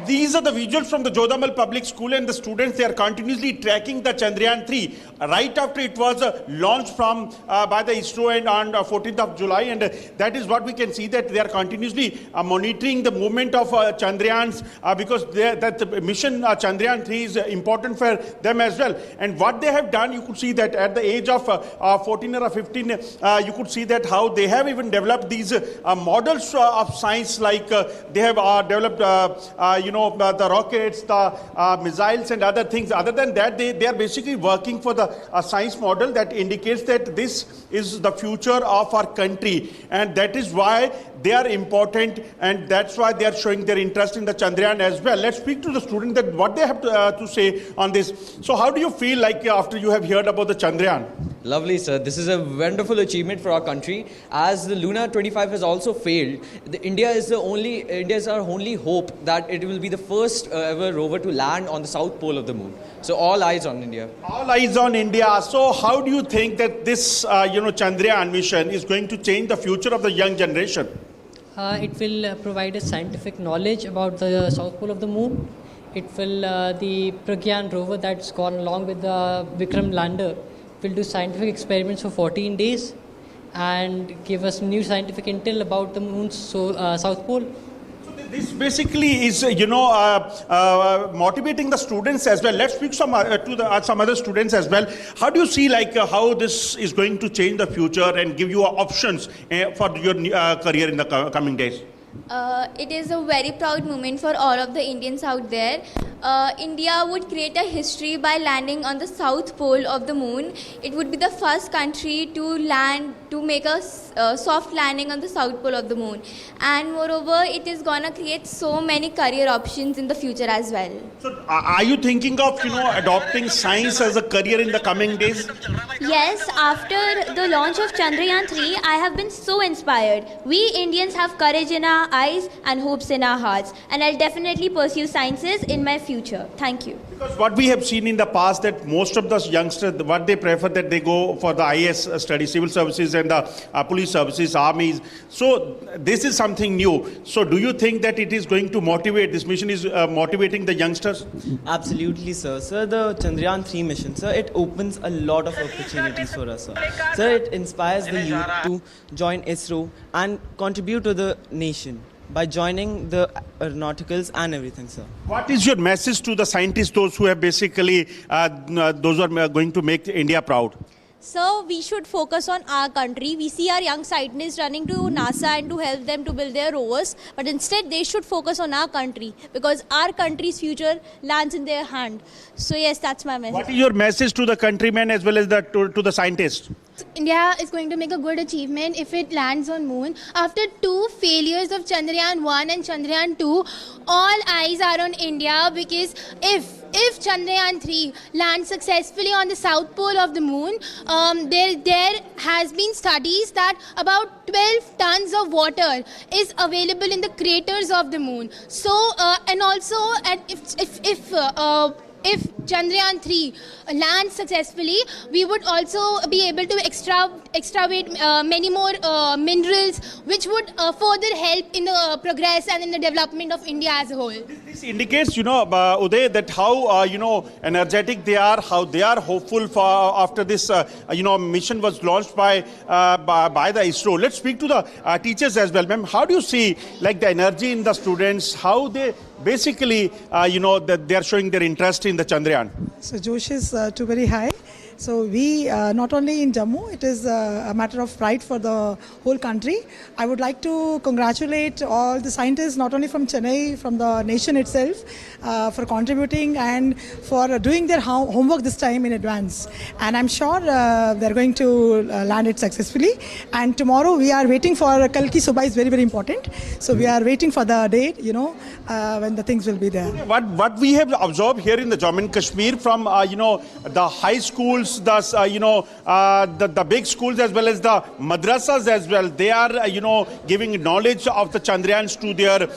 these are the visuals from the Jodamal Public School, and the students, they are continuously tracking the Chandrayaan-3 right after it was launched from by the ISRO and on 14th of July, and that is what we can see, that they are continuously monitoring the movement of Chandrayans because that mission Chandrayaan-3 is important for them as well. And what they have done, you could see that at the age of 14 or 15, you could see that how they have even developed these models of science, like they have developed the rockets, the missiles and other things. Other than that, they are basically working for the science model that indicates that this is the future of our country, and that is why they are important, and that's why they are showing their interest in the Chandrayaan as well. Let's speak to the students that what they have to say on this. So how do you feel like after you have heard about the Chandrayaan? Lovely, sir. This is a wonderful achievement for our country. As the Luna 25 has also failed, India is our only hope that it will be the first ever rover to land on the south pole of the moon. So all eyes on India. All eyes on India. So how do you think that this Chandrayaan mission is going to change the future of the young generation? It will provide us scientific knowledge about the south pole of the moon. It will, the Pragyan rover that's gone along with the Vikram lander, will do scientific experiments for 14 days and give us new scientific intel about the moon's south pole. So this basically is, motivating the students as well. Let's speak some other students as well. How do you see how this is going to change the future and give you options for your career in the coming days? It is a very proud moment for all of the Indians out there. India would create a history by landing on the south pole of the moon. It would be the first country to make a soft landing on the south pole of the moon. And moreover, it is gonna create so many career options in the future as well. So are you thinking of adopting science as a career in the coming days? Yes, after the launch of Chandrayaan-3, I have been so inspired. We Indians have courage in our eyes and hopes in our hearts, and I'll definitely pursue sciences in my future. Thank you. Because what we have seen in the past, that most of the youngsters, what they prefer, that they go for the IAS study, civil services and the police services, armies. So this is something new. So do you think that it is going to motivate, this mission is motivating the youngsters? Absolutely, sir. Sir, the Chandrayaan-3 mission, sir, it opens a lot of opportunities for us, sir. Sir, it inspires the youth to join ISRO and contribute to the nation by joining the aeronauticals and everything, sir. What is your message to the scientists, those who have basically, those who are going to make India proud? So we should focus on our country. We see our young scientists running to NASA and to help them to build their rovers, but instead they should focus on our country because our country's future lands in their hand. So yes, that's my message. What is your message to the countrymen as well as to the scientists? India is going to make a good achievement if it lands on moon. After 2 failures of Chandrayaan-1 and Chandrayaan-2, all eyes are on India, because if Chandrayaan-3 lands successfully on the south pole of the moon, there has been studies that about 12 tons of water is available in the craters of the moon. So and also if Chandrayaan-3 lands successfully, we would also be able to extravate many more minerals, which would further help in the progress and in the development of India as a whole. This indicates, Uday, that how, energetic they are, how they are hopeful for after this, mission was launched by the ISRO. Let's speak to the teachers as well. Ma'am, how do you see the energy in the students, how they basically, that they are showing their interest in the Chandrayaan? So Josh is too very high. So we, not only in Jammu, it is a matter of pride for the whole country. I would like to congratulate all the scientists, not only from Chennai, from the nation itself, for contributing and for doing their homework this time in advance. And I'm sure they're going to land it successfully. And tomorrow we are waiting for Kalki Subha is very, very important. So we are waiting for the date, when the things will be there. What we have observed here in the Jammu and Kashmir from, the high schools, schools, the big schools as well as the madrasas as well, they are giving knowledge of the Chandrayans to their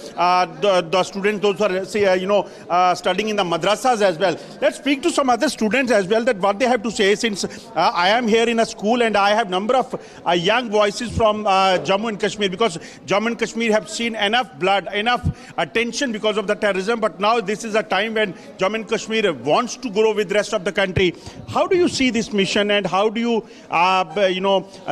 the students, those who are studying in the madrasas as well. Let's speak to some other students as well, that what they have to say, since I am here in a school and I have number of young voices from Jammu and Kashmir, because Jammu and Kashmir have seen enough blood, enough attention because of the terrorism, but now this is a time when Jammu and Kashmir wants to grow with the rest of the country. How do you see this mission, and how do you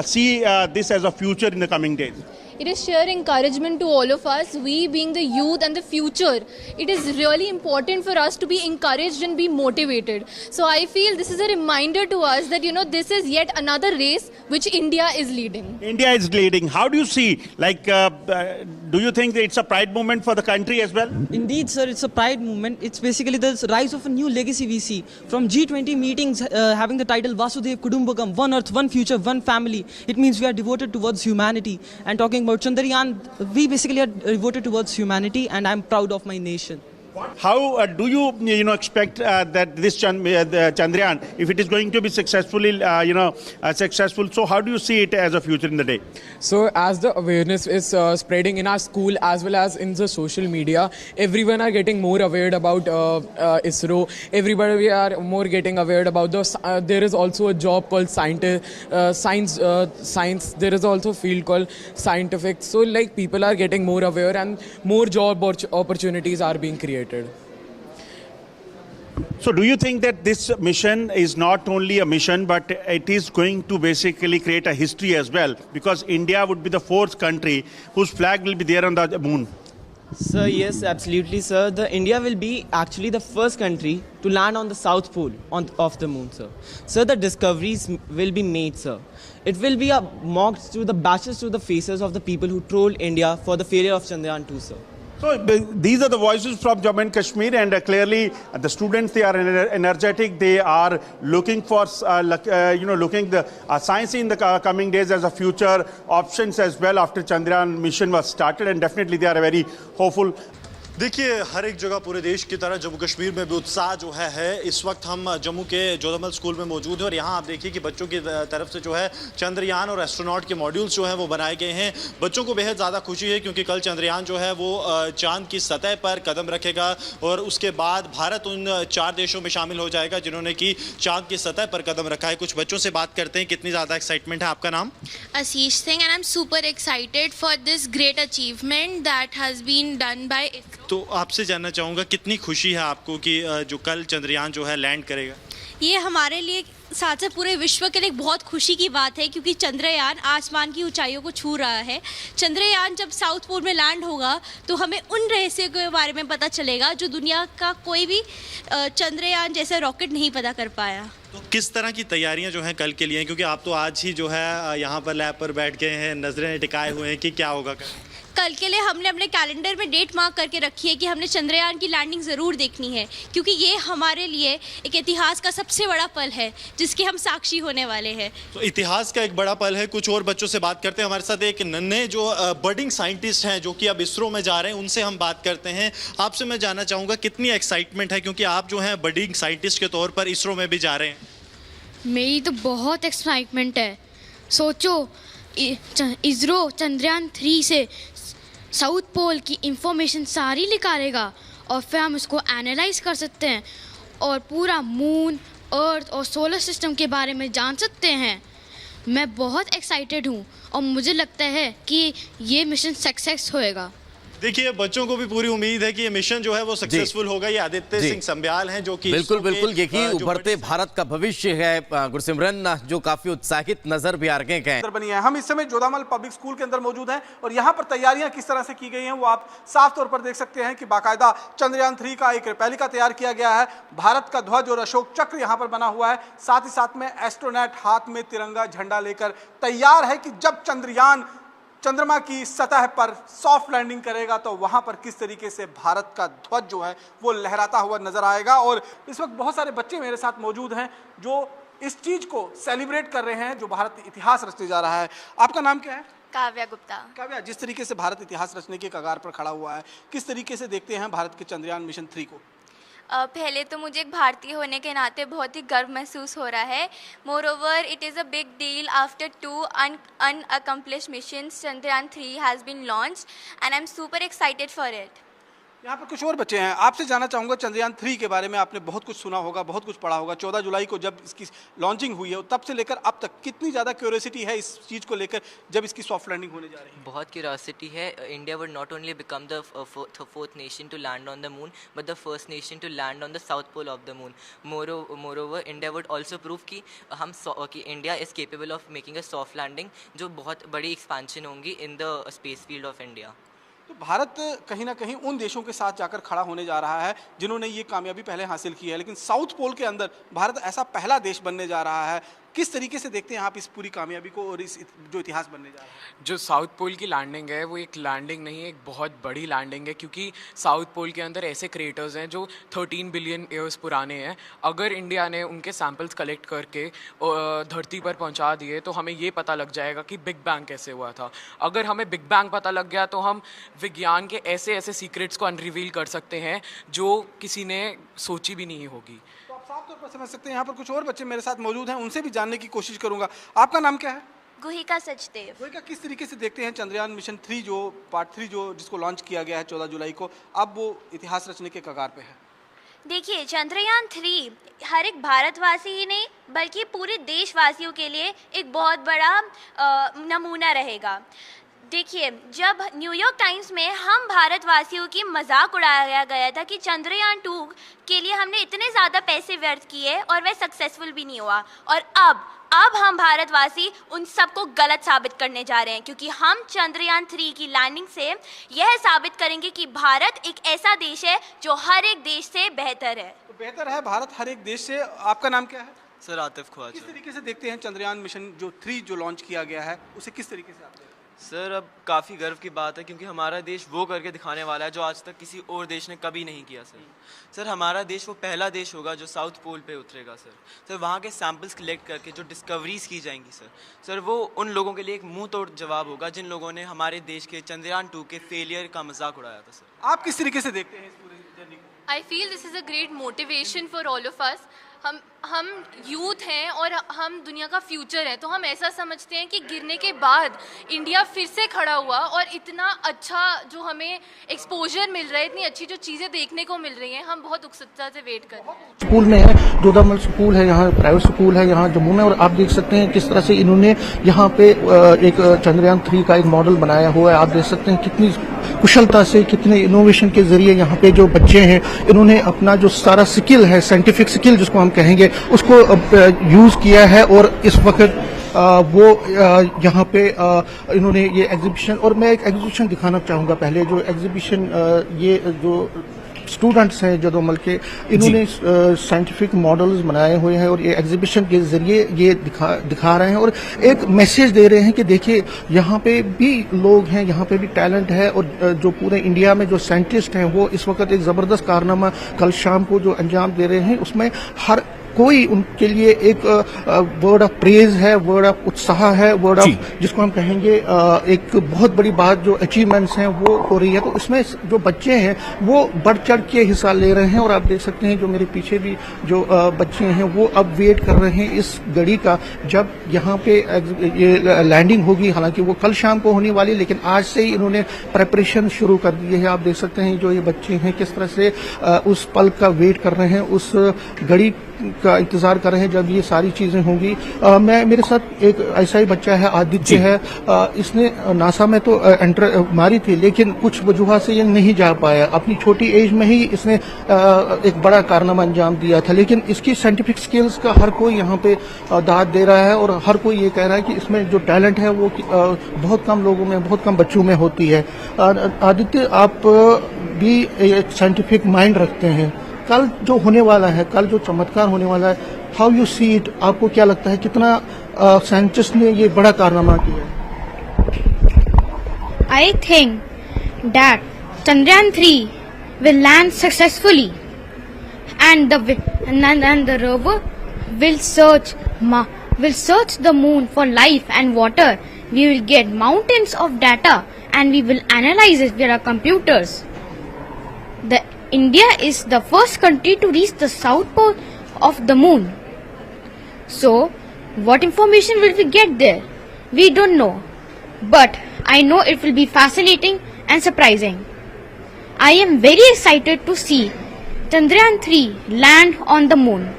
see this as a future in the coming days? It is sheer encouragement to all of us, we being the youth and the future. It is really important for us to be encouraged and be motivated. So I feel this is a reminder to us that, this is yet another race which India is leading. India is leading. How do you see? Do you think that it's a pride moment for the country as well? Indeed, sir, it's a pride movement. It's basically the rise of a new legacy we see. From G20 meetings having the title Vasudev Kudumbakam, one earth, one future, one family. It means we are devoted towards humanity. And talking about Chandrayaan, we basically are devoted towards humanity, and I'm proud of my nation. How do you expect that this Chandrayaan, if it is going to be successfully successful, so how do you see it as a future in the day? So as the awareness is spreading in our school as well as in the social media, everyone are getting more aware about ISRO. Everybody are more getting aware about there is also a job called science. There is also a field called scientific. So people are getting more aware, and more job opportunities are being created. So do you think that this mission is not only a mission, but it is going to basically create a history as well? Because India would be the fourth country whose flag will be there on the moon. Sir, yes, absolutely, sir. India will be actually the first country to land on the South Pole of the moon, sir. Sir, the discoveries will be made, sir. It will be a mock to the bashes to the faces of the people who trolled India for the failure of Chandrayaan 2, sir. So these are the voices from Jammu and Kashmir, and clearly the students, they are energetic. They are looking for looking the science in the coming days as a future options as well after Chandrayaan mission was started, and definitely they are very hopeful. देखिए, हर एक जगह पूरे देश की तरह जम्मू कश्मीर में भी उत्साह जो है इस वक्त हम जम्मू के जोधामल स्कूल में मौजूद हैं, और यहाँ आप देखिए कि बच्चों की तरफ से जो है चंद्रयान और एस्ट्रोनॉट के मॉड्यूल्स जो हैं वो बनाए गए हैं। बच्चों को बेहद ज़्यादा खुशी है क्योंकि कल चंद्रयान जो है वो चांद की सतह पर कदम रखेगा, और उसके बाद भारत उन 4 देशों में शामिल हो जाएगा जिन्होंने कि चांद की सतह पर कदम रखा है। कुछ बच्चों से बात करते हैं, कितनी ज़्यादा एक्साइटमेंट है। आपका नाम? Ashish Singh, and I am super excited for this great achievement that has been done by. तो आपसे जानना चाहूँगा, कितनी खुशी है आपको कि जो कल चंद्रयान जो है लैंड करेगा? ये हमारे लिए साथ से पूरे विश्व के लिए बहुत खुशी की बात है, क्योंकि चंद्रयान आसमान की ऊंचाइयों को छू रहा है। चंद्रयान जब साउथ पोल में लैंड होगा तो हमें उन रहस्यों के बारे में पता चलेगा जो दुनिया का कोई भी चंद्रयान जैसा रॉकेट नहीं पता कर पाया। तो किस तरह की तैयारियां जो हैं कल के लिए हैं, क्योंकि आप तो आज ही जो है यहाँ पर लैब पर बैठ गए हैं, नजरें टिकाए हुए हैं कि क्या होगा कल के लिए हमने अपने कैलेंडर में डेट मार्क करके रखी है कि हमने चंद्रयान की लैंडिंग ज़रूर देखनी है, क्योंकि ये हमारे लिए एक इतिहास का सबसे बड़ा पल है जिसके हम साक्षी होने वाले हैं। तो इतिहास का एक बड़ा पल है। कुछ और बच्चों से बात करते हैं। हमारे साथ एक नन्हे जो बडिंग साइंटिस्ट हैं जो कि अब इसरो में जा रहे हैं, उनसे हम बात करते हैं। आपसे मैं जानना चाहूँगा कितनी एक्साइटमेंट है, क्योंकि आप जो हैं बडिंग साइंटिस्ट के तौर पर इसरो में भी जा रहे हैं। मेरी तो बहुत एक्साइटमेंट है। सोचो, इसरो चंद्रयान 3 से साउथ पोल की इंफॉर्मेशन सारी निकालेगा और फिर हम उसको एनालाइज कर सकते हैं और पूरा मून, अर्थ और सोलर सिस्टम के बारे में जान सकते हैं। मैं बहुत एक्साइटेड हूँ और मुझे लगता है कि ये मिशन सक्सेस होएगा। देखिए, बच्चों को भी पूरी उम्मीद है कि ये मिशन जो है वो सक्सेसफुल होगा। ये आदित्य सिंह संब्याल हैं जो कि बिल्कुल यही उभरते भारत का भविष्य है। गुरसिमरन जो काफी उत्साहित नजर भी आ रहे हैं। बनी है। हम इस समय जोधामल पब्लिक स्कूल के अंदर मौजूद हैं और यहाँ पर तैयारियां किस तरह से की गई हैं वो आप साफ तौर पर देख सकते हैं कि बाकायदा चंद्रयान 3 का एक रेप्लिका तैयार किया गया है। भारत का ध्वज और अशोक चक्र यहाँ पर बना हुआ है, साथ ही साथ में एस्ट्रोनॉट हाथ में तिरंगा झंडा लेकर तैयार है कि जब चंद्रयान चंद्रमा की सतह पर सॉफ्ट लैंडिंग करेगा तो वहां पर किस तरीके से भारत का ध्वज जो है वो लहराता हुआ नजर आएगा। और इस वक्त बहुत सारे बच्चे मेरे साथ मौजूद हैं जो इस चीज को सेलिब्रेट कर रहे हैं, जो भारत इतिहास रचने जा रहा है। आपका नाम क्या है? काव्या गुप्ता। काव्या, जिस तरीके से भारत इतिहास रचने के कगार पर खड़ा हुआ है, किस तरीके से देखते हैं भारत के चंद्रयान मिशन 3 को? पहले तो मुझे एक भारतीय होने के नाते बहुत ही गर्व महसूस हो रहा है. More over it is a big deal after 2 unaccomplished missions. Chandrayaan 3 has been launched and I'm super excited for it. यहाँ पर कुछ और बच्चे हैं, आपसे जानना चाहूँगा चंद्रयान 3 के बारे में आपने बहुत कुछ सुना होगा, बहुत कुछ पढ़ा होगा. 14 जुलाई को जब इसकी लॉन्चिंग हुई है तब से लेकर अब तक कितनी ज़्यादा क्यूरियोसिटी है इस चीज़ को लेकर जब इसकी सॉफ्ट लैंडिंग होने जा रही है? बहुत क्यूरियोसिटी है. India would not only become the fourth nation to land on the moon but the first nation to land on the south pole of the moon. Moreover India would also prove कि India is capable of making a soft landing, जो बहुत बड़ी expansion होंगी in the space field of India. तो भारत कहीं ना कहीं उन देशों के साथ जाकर खड़ा होने जा रहा है जिन्होंने ये कामयाबी पहले हासिल की है, लेकिन साउथ पोल के अंदर भारत ऐसा पहला देश बनने जा रहा है. किस तरीके से देखते हैं आप इस पूरी कामयाबी को और इस जो इतिहास बनने जा रहा है? जो साउथ पोल की लैंडिंग है वो एक लैंडिंग नहीं है, एक बहुत बड़ी लैंडिंग है, क्योंकि साउथ पोल के अंदर ऐसे क्रेटर्स हैं जो 13 बिलियन ईयर्स पुराने हैं. अगर इंडिया ने उनके सैंपल्स कलेक्ट करके धरती पर पहुंचा दिए तो हमें ये पता लग जाएगा कि बिग बैंग कैसे हुआ था. अगर हमें बिग बैंग पता लग गया तो हम विज्ञान के ऐसे ऐसे सीक्रेट्स को अनरिवील कर सकते हैं जो किसी ने सोची भी नहीं होगी. साफ तौर पर समझ सकते हैं. यहाँ पर कुछ और बच्चे मेरे साथ मौजूद हैं, उनसे भी जानने की कोशिश करूंगा. आपका नाम क्या है? गुहिका सचदेव. गुहिका, किस तरीके से देखते हैं चंद्रयान मिशन 3 जो पार्ट 3 जो जिसको लॉन्च किया गया है 14 जुलाई को, अब वो इतिहास रचने के कगार पे है? देखिए, चंद्रयान 3 हर एक भारतवासी ही नहीं बल्कि पूरे देशवासियों के लिए एक बहुत बड़ा नमूना रहेगा. देखिए, जब न्यूयॉर्क टाइम्स में हम भारतवासियों की मजाक उड़ाया गया था कि चंद्रयान 2 के लिए हमने इतने ज़्यादा पैसे व्यर्थ किए और वह सक्सेसफुल भी नहीं हुआ, और अब हम भारतवासी उन सबको गलत साबित करने जा रहे हैं, क्योंकि हम चंद्रयान 3 की लैंडिंग से यह साबित करेंगे कि भारत एक ऐसा देश है जो हर एक देश से बेहतर है. तो बेहतर है भारत हर एक देश से. आपका नाम क्या है? सर आतिफ ख्वाजा. किस तरीके से देखते हैं चंद्रयान मिशन जो 3 जो लॉन्च किया गया है उसे किस तरीके से आप देखते हैं? सर अब काफ़ी गर्व की बात है क्योंकि हमारा देश वो करके दिखाने वाला है जो आज तक किसी और देश ने कभी नहीं किया. सर हमारा देश वो पहला देश होगा जो साउथ पोल पे उतरेगा. सर वहाँ के सैंपल्स कलेक्ट करके जो डिस्कवरीज की जाएंगी सर वो उन लोगों के लिए एक मुंह तोड़ जवाब होगा जिन लोगों ने हमारे देश के चंद्रयान 2 के फेलियर का मजाक उड़ाया था. सर आप किस तरीके से देखते हैं इस पूरी जर्नी को? I feel this is a great motivation for all of us. हम यूथ हैं और हम दुनिया का फ्यूचर है, तो हम ऐसा समझते हैं कि गिरने के बाद इंडिया फिर से खड़ा हुआ और इतना अच्छा जो हमें एक्सपोजर मिल रहा है, इतनी अच्छी जो चीज़ें देखने को मिल रही हैं, हम बहुत उत्सुकता से वेट कर रहे हैं. स्कूल में है, जोधामल स्कूल है, यहाँ प्राइवेट स्कूल है यहाँ जम्मू में, और आप देख सकते हैं किस तरह से इन्होंने यहाँ पे एक चंद्रयान 3 का एक मॉडल बनाया हुआ है. आप देख सकते हैं कितनी कुशलता से, कितने इनोवेशन के जरिए यहाँ पे जो बच्चे हैं इन्होंने अपना जो सारा स्किल है, साइंटिफिक स्किल जिसको हम कहेंगे, उसको यूज किया है. और इस वक्त वो यहाँ पे इन्होंने ये एग्जीबिशन, और मैं एक एग्जीबिशन दिखाना चाहूँगा पहले. जो एग्जीबिशन ये जो स्टूडेंट्स हैं जोधामल के, इन्होंने साइंटिफिक मॉडल्स बनाए हुए हैं और ये एग्जीबिशन के जरिए ये दिखा रहे हैं और एक मैसेज दे रहे हैं कि देखिए यहाँ पे भी लोग हैं, यहाँ पे भी टैलेंट है. और जो पूरे इंडिया में जो साइंटिस्ट हैं वो इस वक्त एक ज़बरदस्त कारनामा कल शाम को जो अंजाम दे रहे हैं, उसमें हर कोई उनके लिए एक वर्ड ऑफ प्रेज है, वर्ड ऑफ उत्साह है, वर्ड ऑफ जिसको हम कहेंगे एक बहुत बड़ी बात जो अचीवमेंट्स हैं वो हो रही है. तो इसमें जो बच्चे हैं वो बढ़ चढ़ के हिस्सा ले रहे हैं. और आप देख सकते हैं जो मेरे पीछे भी जो बच्चे हैं वो अब वेट कर रहे हैं इस घड़ी का जब यहाँ पे ये लैंडिंग होगी. हालांकि वो कल शाम को होने वाली, लेकिन आज से ही इन्होंने प्रेपरेशन शुरू कर दी है. आप देख सकते हैं जो ये बच्चे हैं किस तरह से उस पल का वेट कर रहे हैं, उस घड़ी का इंतजार कर रहे हैं जब ये सारी चीजें होंगी. मैं मेरे साथ एक ऐसा ही बच्चा है, आदित्य है. इसने नासा में तो एंटर मारी थी, लेकिन कुछ वजूहत से ये नहीं जा पाया. अपनी छोटी एज में ही इसने एक बड़ा कारनामा अंजाम दिया था. लेकिन इसकी साइंटिफिक स्किल्स का हर कोई यहाँ पे दाद दे रहा है और हर कोई ये कह रहा है कि इसमें जो टैलेंट है वो बहुत कम लोगों में, बहुत कम बच्चों में होती है. आदित्य, आप भी एक साइंटिफिक माइंड रखते हैं. कल जो होने वाला है, कल जो चमत्कार होने वाला है, हाउ यू सी इट? आपको क्या लगता है कितना साइंटिस्ट ने ये बड़ा कारनामा किया? I think that Chandrayaan 3 will land successfully and the rover will search the moon for life and water. We will get mountains of data and we will analyze it with our computers. India is the first country to reach the south pole of the moon. So, what information will we get there? We don't know. But I know it will be fascinating and surprising. I am very excited to see Chandrayaan 3 land on the moon.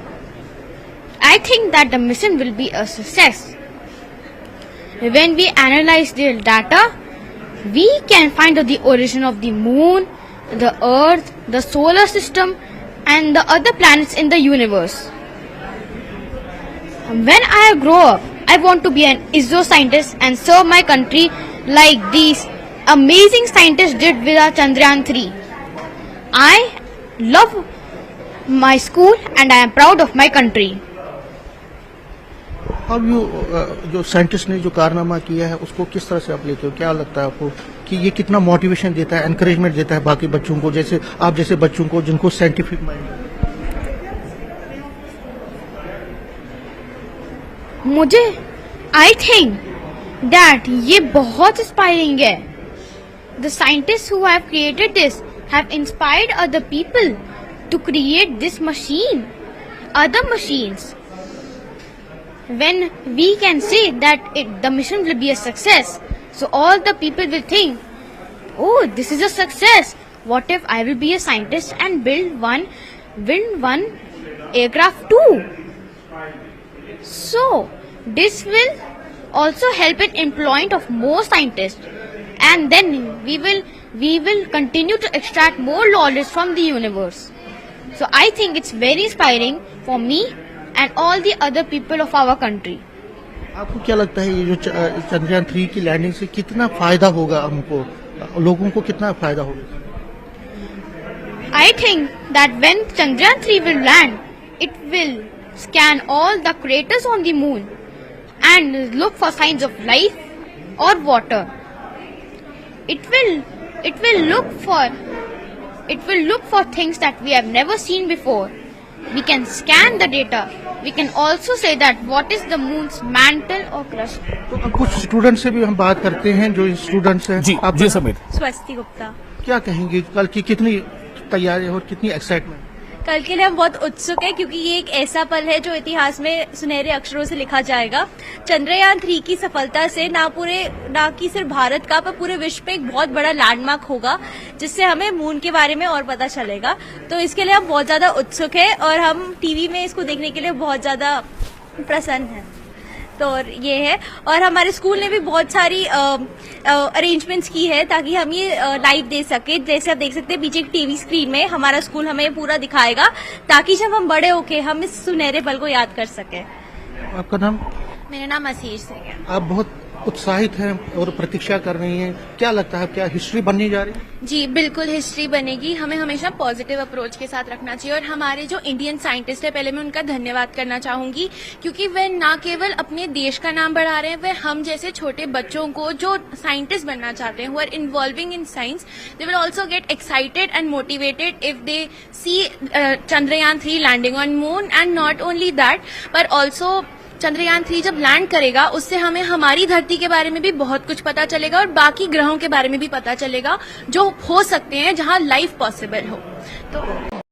I think that the mission will be a success. When we analyze their data, we can find out the origin of the moon, the earth, the solar system and the other planets in the universe. When I grow up, I want to be an ISRO scientist and serve my country like these amazing scientists did with our Chandrayaan 3. I love my school and I am proud of my country. अब जो scientist ने जो कारनामा किया है उसको किस तरह से आप लेते हो? क्या लगता है आपको कि ये कितना मोटिवेशन देता है, एनकरेजमेंट देता है बाकी बच्चों को, जैसे आप जैसे बच्चों को जिनको साइंटिफिक माइंड? मुझे आई थिंक दैट ये बहुत इंस्पायरिंग है. The scientist who have created this have inspired other people to create this machine, other machines. When we can say that the mission will be a success, so all the people will think, oh, this is a success. What if I will be a scientist and build one aircraft too? So this will also help in employment of more scientists, and then we will continue to extract more knowledge from the universe. So I think it's very inspiring for me and all the other people of our country. आपको क्या लगता है ये जो चंद्रयान 3 की landing से कितना फायदा होगा हमको, लोगों को कितना फायदा होगा? I think that when Chandrayaan 3 will land, it will scan all the craters on the moon and look for signs of life or water. It will look for things that we have never seen before. We can scan the data. We can also say that what is the moon's mantle or crust. तो अब कुछ student से भी हम बात करते हैं, जो स्टूडेंट्स हैं. जी समीर. स्वस्ति गुप्ता. क्या कहेंगे कल की कितनी तैयारी और कितनी एक्साइटमेंट? कल के लिए हम बहुत उत्सुक हैं क्योंकि ये एक ऐसा पल है जो इतिहास में सुनहरे अक्षरों से लिखा जाएगा. चंद्रयान 3 की सफलता से ना कि सिर्फ भारत का पर पूरे विश्व पे एक बहुत बड़ा लैंडमार्क होगा, जिससे हमें मून के बारे में और पता चलेगा. तो इसके लिए हम बहुत ज्यादा उत्सुक हैं और हम टीवी में इसको देखने के लिए बहुत ज्यादा प्रसन्न हैं. तो ये है, और हमारे स्कूल ने भी बहुत सारी अरेंजमेंट्स की है ताकि हम ये लाइव दे सके. जैसे आप देख सकते हैं पीछे टीवी स्क्रीन में हमारा स्कूल हमें पूरा दिखाएगा ताकि जब हम बड़े होके हम इस सुनहरे पल को याद कर सकें. आपका नाम? मेरा नाम आशीष है. आप बहुत उत्साहित हैं और प्रतीक्षा कर रही हैं. क्या लगता है क्या हिस्ट्री बनने जा रही है? जी बिल्कुल हिस्ट्री बनेगी. हमें हमेशा पॉजिटिव अप्रोच के साथ रखना चाहिए और हमारे जो इंडियन साइंटिस्ट है पहले मैं उनका धन्यवाद करना चाहूंगी क्योंकि वे ना केवल अपने देश का नाम बढ़ा रहे हैं, वे हम जैसे छोटे बच्चों को जो साइंटिस्ट बनना चाहते हैं, who are involving in science, they will also get excited and motivated if they see Chandrayaan 3 landing on moon. And not only that पर ऑल्सो चंद्रयान 3 जब लैंड करेगा उससे हमें हमारी धरती के बारे में भी बहुत कुछ पता चलेगा और बाकी ग्रहों के बारे में भी पता चलेगा जो हो सकते हैं जहां लाइफ पॉसिबल हो. तो